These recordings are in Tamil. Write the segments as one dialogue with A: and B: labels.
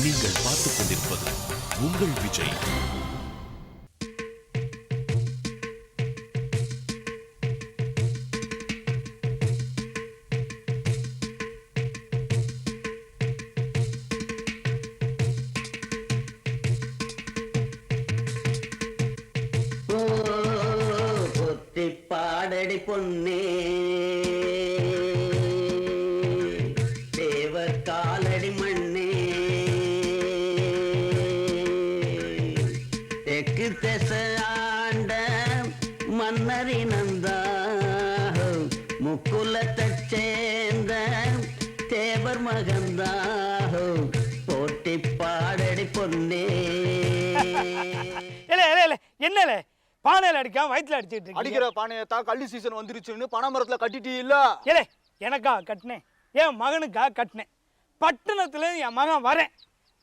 A: நீங்கள் பார்த்துக் கொண்டிருப்பது உங்கள் விஜய்.
B: பாடடி பொன்னே தேவர் காலடி மண்ணே தெற்கு திசை ஆண்ட மன்னரினந்தா முக்குலத்தைச் சேர்ந்த தேவர் மகந்தா போட்டி பாடடி பொன்னே.
C: என்ன பானையில அடிக்காம வயிற்றுல அடிச்சுட்டு
D: அடிக்கிற பானையத்தா கள்ளி சீசன் வந்துருச்சுன்னு பனைமரத்துல கட்டிட்டு இல்ல?
C: ஏலே எனக்கா கட்டினேன், என் மகனுக்கா கட்டினேன். பட்டணத்துல என் மகன் வரேன்,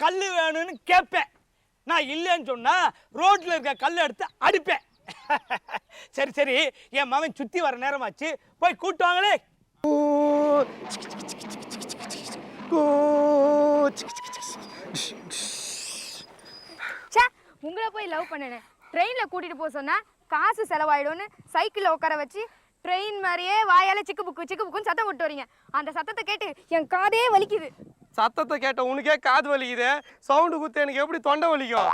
C: கல்லு வேணும்னு கேட்பேன். நான் இல்லைன்னு சொன்னா ரோட்ல இருக்க கல் எடுத்து அடிப்பேன். சரி சரி, என் மகன் சுத்தி வர நேரமாச்சு, போய் கூட்டுவாங்களே.
E: உங்களை போய் லவ் பண்ணேன், ட்ரெயினில் கூட்டிகிட்டு போக சொன்னா காசு செலவாயிடும்னு சைக்கிளில் உட்கார வச்சு ட்ரெயின் மாதிரியே வாயால் சிக்கு புக்குன்னு சத்தம் போட்டு வரீங்க. அந்த சத்தத்தை கேட்டு என் காதே வலிக்குது.
F: சத்தத்தை கேட்ட உனக்கே காது வலிக்குது, சவுண்டு குத்து எனக்கு எப்படி தொண்டை வலிக்கும்?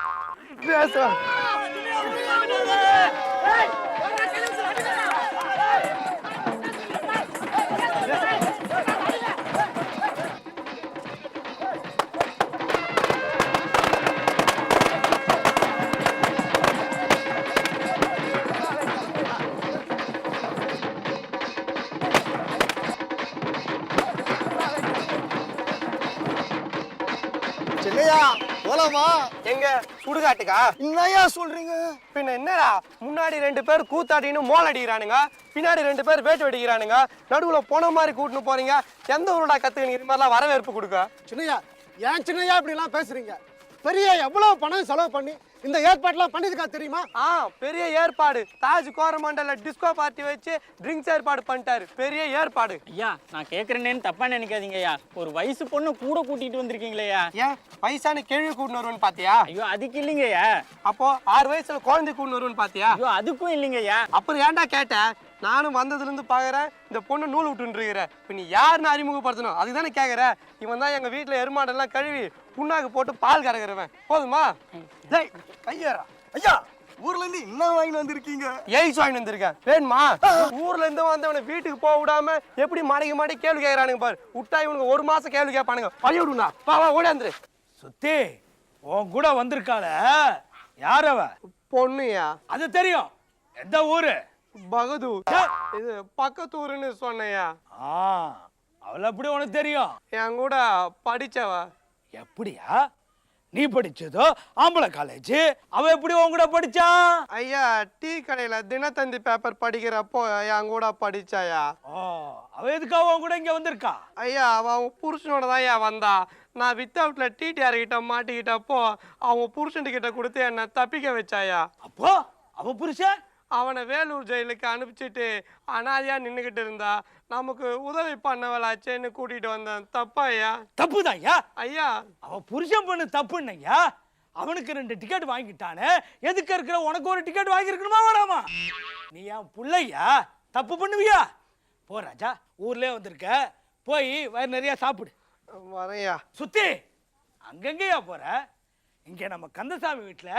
D: போலாமா?
F: எங்க சுடுகாட்டுக்கா?
D: என்னையா சொல்றீங்க?
F: பின்ன என்னடா, முன்னாடி 2 பேர் கூத்தாடின்னு மோல் அடிக்கிறானுங்க, பின்னாடி 2 பேர் வேட்டு வெடிக்கிறானுங்க, நடுவுல போன மாதிரி கூட்டின்னு போறீங்க. எந்த ஊருடா கத்துக்கு இது மாதிரிலாம் வரவேற்பு கொடுக்க?
D: சின்னையா, ஏன் சின்னையா இப்படி எல்லாம் பேசுறீங்க? பெரிய எவ்வளவு பணம் செலவு பண்ணி இந்த ஏற்பாடுலாம் பண்ணிருக்கா தெரியுமா?
F: பெரிய ஏற்பாடு. தாஜ் கோரமண்டல டிஸ்கோ பார்ட்டி வச்சு ட்ரிங்க்ஸ் ஏற்பாடு பண்ணிட்டாரு. பெரிய ஏற்பாடு.
G: ஐயா, நான் கேட்கறேன்னு தப்பா நினைக்காதீங்க ஐயா. ஒரு வயசு பொண்ணு கூட கூட்டிட்டு வந்திருக்கீங்களேயா?
F: ஏன் வயசான கேள்வி கூட்டின்னு வருவேன்னு பாத்தியா?
G: ஐயோ அதுக்கு இல்லைங்கய்யா.
F: அப்போ 6 வயசுல குழந்தை கூட்டின்னு வருவேன்னு பாத்தியா?
G: ஐயோ அதுக்கும் இல்லைங்கய்யா.
F: அப்புறம் ஏன்டா கேட்ட? நானும் வந்ததுல இருந்து பாக்குறேன், இந்த பொண்ணு நூல் விட்டுன்னு இருக்கிற. இப்ப நீ யாருன்னு அறிமுகப்படுத்தணும் அதுதானே கேக்குற? இவன் தான் எங்க வீட்டுல எருமாடெல்லாம் கழுவி புண்ணாக்கு போட்டு பால் கறக்குறவன். போதுமா?
D: ஐயா, ஊர்ல இருந்து என்ன வாங்கிட்டு வந்திருக்கீங்க?
F: எய்ஸ் வாங்கிட்டு வந்திருக்கேன். வேணுமா? ஊர்ல இருந்து வந்தவனை வீட்டுக்கு போக விடாம எப்படி மாடி கேள்வி கேட்கறானுங்க பாரு. விட்டா இவனுக்கு 1 மாசம் கேள்வி கேட்பானுங்க. பழைய விடுனா வா ஓடியாந்துரு.
C: சுத்தி உன் கூட வந்திருக்காள யாரவ?
F: பொண்ணுயா?
C: அது தெரியும். எந்த ஊரு?
F: பகதூர். இது பக்கத்து ஊருன்னு சொன்னையா?
C: அவளை எப்படி உனக்கு தெரியும்?
F: என் கூட படிச்சவ.
C: எப்படியா? நீ படிச்சதோ ஆம்பளை காலேஜ், அவ எப்படி உன் கூட படிச்சா?
F: ஐயா, டீ கடையில தினத்தந்தி பேப்பர் படிக்கிறப்போ என் கூட படிச்சாயா.
C: அவ எதுக்காக உன் கூட இங்க வந்திருக்கா?
F: ஐயா, அவன் புருஷனோட தான் வந்தா. நான் வித்தவுட்ல டிடிஆர் கிட்ட மாட்டிக்கிட்டப்போ அவங்க புருஷன் கிட்ட கொடுத்து என்ன தப்பிக்க வச்சாயா.
C: அப்போ அவ புருஷன்
F: அவனை வேலூர் ஜெயிலுக்கு அனுப்பிச்சிட்டு அனாதையா நின்றுகிட்டு இருந்தா. நமக்கு உதவி பண்ணவளாச்சேன்னு கூட்டிட்டு வந்தேன். தப்பா ஐயா?
C: தப்புதான் ஐயா.
F: ஐயா,
C: அவ புருஷன் பண்ணு தப்புன்னு ஐயா. அவனுக்கு 2 டிக்கெட் வாங்கிட்டானே, எதுக்கு இருக்கிற உனக்கு ஒரு டிக்கெட் வாங்கிருக்கணுமா வேணாமா? நீ என் புள்ளையா, தப்பு பண்ணுவியா? போ ராஜா, ஊர்லயே வந்திருக்க, போய் வயிறு நிறைய சாப்பிடு.
F: வரையா.
C: சுத்தி அங்கங்கேயா போற? இங்க நம்ம கந்தசாமி வீட்டுல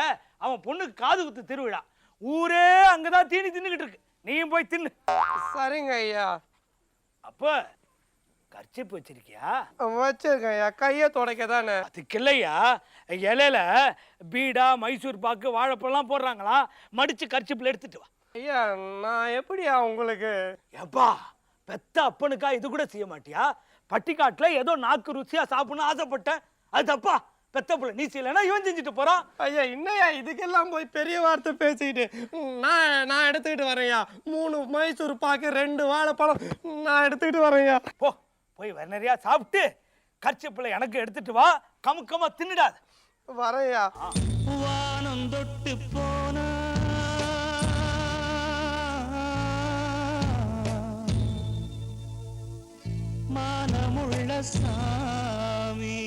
C: அவன் பொண்ணுக்கு காது குத்து திருவிழா. ஊரே அங்கதான் தீனி தின்னுகிட்டு இருக்கு, நீயும் போய் தின்னு.
F: சரிங்க ஐயா.
C: அப்ப கர்ச்சிப்பு வச்சிருக்கியா?
F: வச்சிருக்கேன் ஐயா, கையை துடைக்க தானே.
C: அதுக்கு இல்லையா, இலையில பீடா மைசூர் பாக்கு வாழைப்பழம் போடுறாங்களா, மடிச்சு கர்ச்சிப்புல எடுத்துட்டு வா.
F: ஐயா, நான் எப்படியா உங்களுக்கு?
C: எப்பா பெத்த அப்பனுக்கா இது கூட செய்ய மாட்டியா? பட்டிக்காட்டுல ஏதோ நாக்கு ருசியா சாப்பிடணும் ஆசைப்பட்டேன், அது தப்பா? பெத்த பிள்ளை நீ செய்யலன்னா இவன் செஞ்சுட்டு போறான்.
F: ஐயா, இன்னையா இதுக்கெல்லாம் போய் பெரிய வார்த்தை பேசிக்கிட்டு? நான் எடுத்துக்கிட்டு வரேன்யா. 3 மைசூர் பாக்கு, 2 வாழைப்பழம் நான் எடுத்துக்கிட்டு வரேன்யா.
C: போய் வேற நிறையா சாப்பிட்டு கர்ச்சிப்புல எனக்கு எடுத்துட்டு வா. கமுக்கமா தின்னுடாது.
F: வரையா.
B: வானம் தொட்டு போன மானமுள்ள சாமி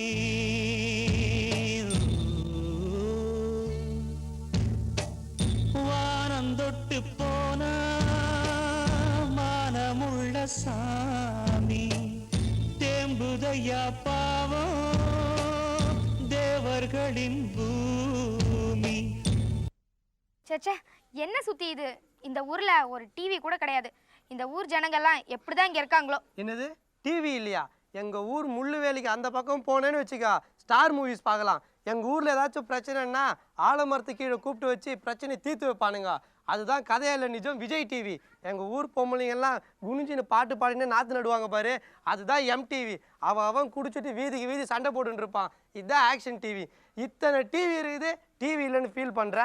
B: மலைகளின் பூமி.
E: சேச்சே என்ன சுத்தி இது? இந்த ஊர்ல ஒரு டிவி கூட கிடையாது. இந்த ஊர் ஜனங்கள்லாம் எப்படிதான் இங்க இருக்காங்களோ?
F: என்னது டிவி இல்லையா? எங்கள் ஊர் முள்ளுவேலிக்கு அந்த பக்கம் போனேன்னு வச்சுக்கா ஸ்டார் மூவிஸ் பார்க்கலாம். எங்கள் ஊரில் ஏதாச்சும் பிரச்சனைன்னா ஆலமரத்து கீழே கூப்பிட்டு வச்சு பிரச்சனை தீர்த்து வைப்பானுங்க. அதுதான் கதையில நிஜம் விஜய் டிவி. எங்கள் ஊர் பொம்பளைங்கெல்லாம் குனிஞ்சின்னு பாட்டு பாடினு நாற்று நடுவாங்க பாரு, அதுதான் MTV. அவன் குடிச்சிட்டு வீதிக்கு வீதி சண்டை போட்டுன்னு இருப்பான். இதுதான் ஆக்ஷன் டிவி. இத்தனை டிவி இருக்குது, டிவி இல்லைன்னு ஃபீல் பண்ணுற.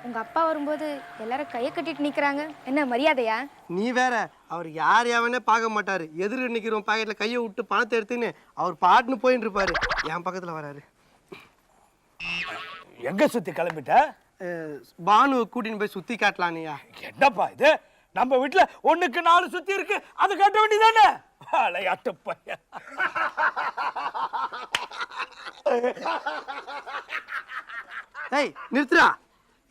E: உங்க அப்பா வரும்போது எல்லாரும் கையை கட்டிட்டு நிக்கிறாங்க, என்ன மரியாதையா?
F: நீ வேற, அவர் யார் யாவனே பார்க்க மாட்டாரு. எதிர நிற்கிறோம் பாக்கெட்ல கையை விட்டு பணத்தை எடுத்துன்னு அவர் பாட்டுன்னு போயின்னு இருப்பாரு. என் பக்கத்துல வராரு.
C: எங்க சுத்தி கிளம்பிட்ட?
F: பானு கூட்டின்னு போய் சுத்தி காட்டலானியா?
C: என்னப்பா இது? நம்ம வீட்டுல 1க்கு 4 சுத்தி இருக்கு, அது காட்ட வேண்டியதானே? விளையாட்டு பையன்.
F: ஏய் நிறுத்துறா.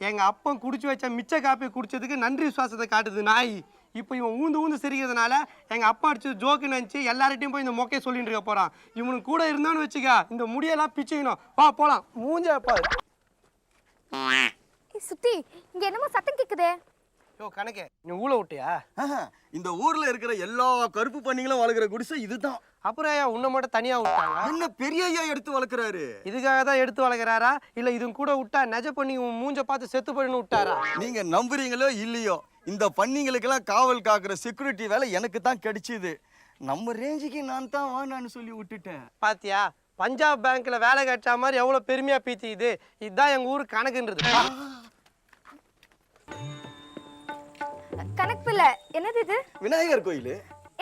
F: எங்க அப்பன் குடிச்சு வச்ச மிச்ச காப்பி குடிச்சதுக்கு நன்றி விசுவாசத்தை காட்டுது நாய். இப்போ இவன் ஊந்து சிரிக்கிறதுனால எங்க அப்பா அடிச்சது ஜோக்கு நினைச்சு எல்லார்ட்டையும் போய் இந்த மொக்கையை சொல்லிட்டு இருக்க போறான். இவனுக்கு கூட இருந்தான்னு வச்சுக்கா இந்த முடியெல்லாம் பிச்சுக்கணும். வா போலாம். மூஞ்ச பாரு.
E: சுத்தி இங்க என்னமோ சத்தம் கேக்குதே.
F: யோ கணக்கே, நீ ஊழ விட்டியா?
H: இந்த ஊர்ல இருக்கிற எல்லா கருப்பு பண்ணிங்களும் வளர்க்குற குடிசை இதுதான்.
F: அப்புறம் ஐயா உன்னை மட்டும் தனியா விட்டாங்க?
H: என்ன பெரிய ஐயா எடுத்து வளர்க்குறாரு?
F: இதுக்காக தான் எடுத்து வளர்க்குறாரா இல்ல இது கூட விட்டா நெஜ பண்ணி உன் மூஞ்ச பார்த்து செத்து போயின்னு விட்டாரா?
H: நீங்க நம்புறீங்களோ இல்லையோ, இந்த பண்ணிங்களுக்கெல்லாம் காவல் காக்குற செக்யூரிட்டி வேலை எனக்கு தான் கிடைச்சிது. நம்ம ரேஞ்சுக்கு நான் தான் வான்னு சொல்லி விட்டுட்டேன்.
F: பாத்தியா, பஞ்சாப் பேங்க்ல வேலை கிடைச்ச மாதிரி எவ்வளவு பெருமையா பீத்திக்குது. இதுதான் எங்க ஊரு கணக்குன்றது.
E: கணக்கு இல்ல, என்னது இது?
H: விநாயகர் கோயில்.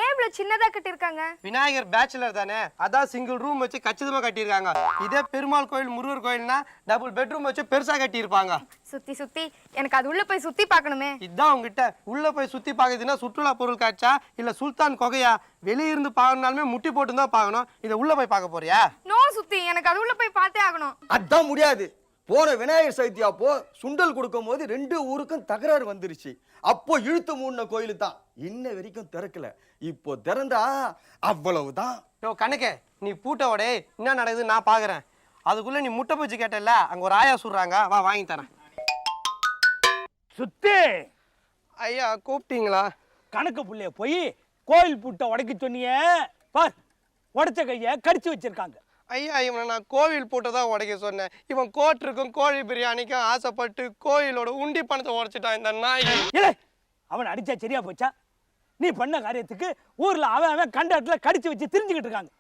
E: ஏன் இவ்வளவு சின்னதா கட்டிருக்காங்க?
F: விநாயகர் பேச்சுலர் தானே, அதான் சிங்கிள் ரூம் வச்சு கச்சிதமா கட்டியிருக்காங்க. இதே பெருமாள் கோயில் முருகர் கோயில்னா டபுள் பெட்ரூம் வச்சு பெருசா கட்டியிருப்பாங்க.
E: சுத்தி எனக்கு அது உள்ள போய் சுத்தி பார்க்கணுமே.
F: இதுதான் உங்ககிட்ட உள்ள போய் சுத்தி பார்க்கறதுன்னா சுற்றுலா பொருள் காட்சா இல்ல சுல்தான் கொகையா? வெளியே இருந்து பார்க்கணும்னாலுமே முட்டி போட்டு தான் பார்க்கணும். இதை உள்ள போய் பார்க்க போறியா?
E: நோ சுத்தி, எனக்கு அது உள்ள போய் பார்த்தே ஆகணும்.
H: அதான் முடியாது. போன விநாயகர் சதுர்த்தி அப்போ சுண்டல் கொடுக்கும் போது 2 ஊருக்கும் தகராறு வந்துருச்சு. அப்போ இழுத்து மூடின கோயில் தான் இன்ன வரைக்கும் திறக்கல. இப்போ திறந்தா அவ்வளவுதான்.
F: யோ கணக்கே, நீ பூட்டோட என்ன நடக்குது நான் பாக்குறேன். அதுக்குள்ள நீ முட்டை பச்சி கேட்டல, அங்க ஒரு ஆயா சொல்றாங்க, வா வாங்கி தரேன்.
C: சுத்தி
F: ஐயா கூப்பிட்டீங்களா?
C: கணக்கு புள்ளைய போய் கோயில் பூட்டை உடைக்க சொன்னியே பார், உடைச்ச கைய கடிச்சு வச்சிருக்காங்க.
F: ஐயா இவனை நான் கோவில் பூட்டை தான் உடைக்க சொன்னேன். இவன் கோட்டருக்கும் கோழி பிரியாணிக்கும் ஆசைப்பட்டு கோயிலோட உண்டி பணத்தை உடைச்சிட்டான் இந்த நாய்.
C: இல்லை, அவன் அடிச்சா சரியா போச்சா? நீ பண்ண காரியத்துக்கு ஊர்ல அவன் கண்ட இடத்துல கடிச்சு வச்சு திரிஞ்சுக்கிட்டு இருக்காங்க.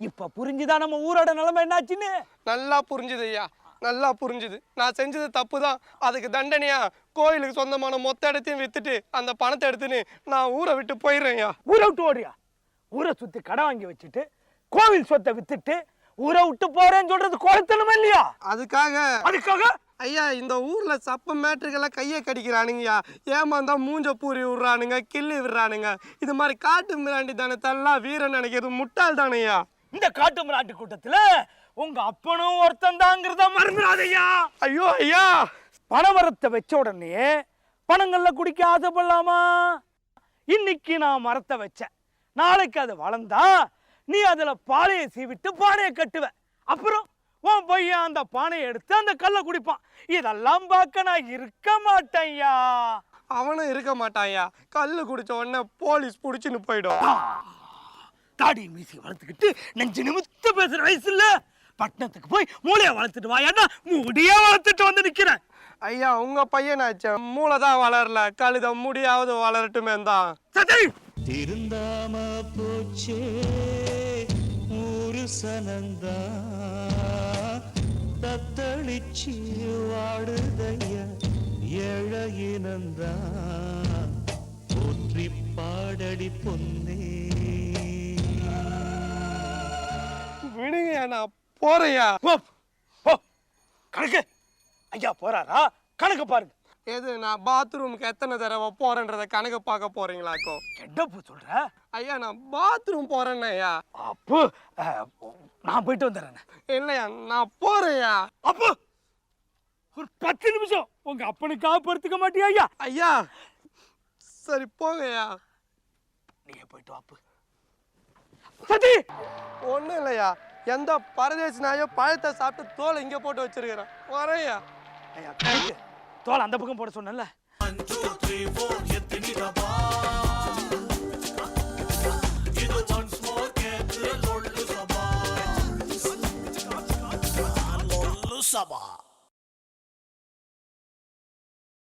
C: இப்ப புரிஞ்சுதான் நம்ம ஊரோட நிலைமை என்னாச்சுன்னு?
F: நல்லா புரிஞ்சுது ஐயா, நல்லா புரிஞ்சுது. நான் செஞ்சது தப்பு தான். அதுக்கு தண்டனையா கோயிலுக்கு சொந்தமான மொத்த இடத்தையும் வித்துட்டு அந்த பணத்தை எடுத்துன்னு நான் ஊரை விட்டு போயிடுறேன் ஐயா.
C: ஊரை விட்டு ஓடுறியா? ஊரை சுத்தி கடை வாங்கி வச்சுட்டு கோவில் சொத்தை வித்துட்டு ஊரை விட்டு போறேன்னு சொல்றது கோலத்தனமா இல்லையா?
F: அதுக்காக ஐயா இந்த ஊர்ல சப்ப மேட்ருக்கெல்லாம் கையை கடிக்கிறானுங்கய்யா. ஏமாந்தா மூஞ்ச பூரி விடுறானுங்க, கிள்ளி விடுறானுங்க. இது மாதிரி காட்டு மிராண்டி தானத்தெல்லாம் வீரன் நினைக்கிறது முட்டாள் தானையா.
C: இந்த காட்டு மிராண்டி கூட்டத்துல உங்க அப்பனும் ஒருத்தன் தாங்கிறத மறந்துடாதையா.
F: ஐயோ ஐயா,
C: பனைமரத்தை வச்ச உடனே பணங்கள்ல குடிக்க ஆசைப்படலாமா? இன்னைக்கு நான் மரத்தை வச்சேன், நாளைக்கு அது வளர்ந்தா நீ அதுல பானையை சீவிட்டு பானையை கட்டுவ. அப்புறம் உன் பையன் அந்த பானையை எடுத்து அந்த கல்லை குடிப்பான். இதெல்லாம் பார்க்க நான் இருக்க மாட்டேன்யா.
F: அவனும் இருக்க மாட்டான்யா. கல்லு குடிச்ச உடனே போலீஸ் புடிச்சுன்னு போயிடும்.
C: தாடி மீசி வளர்த்துக்கிட்டு நெஞ்சு நிமித்து பேசுற வயசு இல்ல. பட்டணத்துக்கு போய் மூளைய வளர்த்துட்டு வாயான்னா முடிய வளர்த்துட்டு வந்து நிக்கிறேன்.
F: ஐயா உங்க பையனாச்ச மூளை தான் வளரல, கழுத முடியாவது வளரட்டுமே தான்.
B: திருந்தாம போச்சே ஊரு சனந்தா, தத்தளிச்சு வாடுதைய ஏழையினந்தா, போற்றி பாடடி பொன்னே.
F: விடுங்க நான் போறையா.
C: கணக்கு ஐயா போறாரா? கணக்கு பாருங்க.
F: எது நான் பாத்ரூமுக்கு எத்தனை தடவை போறேன்றத கணக்கு பார்க்க போறீங்களாக்கோ?
C: என்னப்பு சொல்ற?
F: ஐயா நான் பாத்ரூம் போறேன்னு ஐயா.
C: அப்போ நான் போயிட்டு வந்துடுறேன்.
F: இல்லையா நான் போறேயா.
C: அப்போ ஒரு 10 நிமிஷம் உங்க அப்பனுக்கு காப்பறுத்துக்க மாட்டியா ஐயா?
F: ஐயா சரி போங்கய்யா.
C: நீங்க போயிட்டு வாப்பு. சத்தி
F: ஒன்றும் இல்லையா, எந்த பரதேசி நாயோ பழத்தை சாப்பிட்டு தோலை இங்கே போட்டு வச்சிருக்கிறேன். வரையா
C: ஐயா கரெக்ட். தோல் அந்த பக்கம் போட சொன்னல.
A: 1 2 3 4 எத்தினிடா இது once more கேட்டு லொல்லு சபா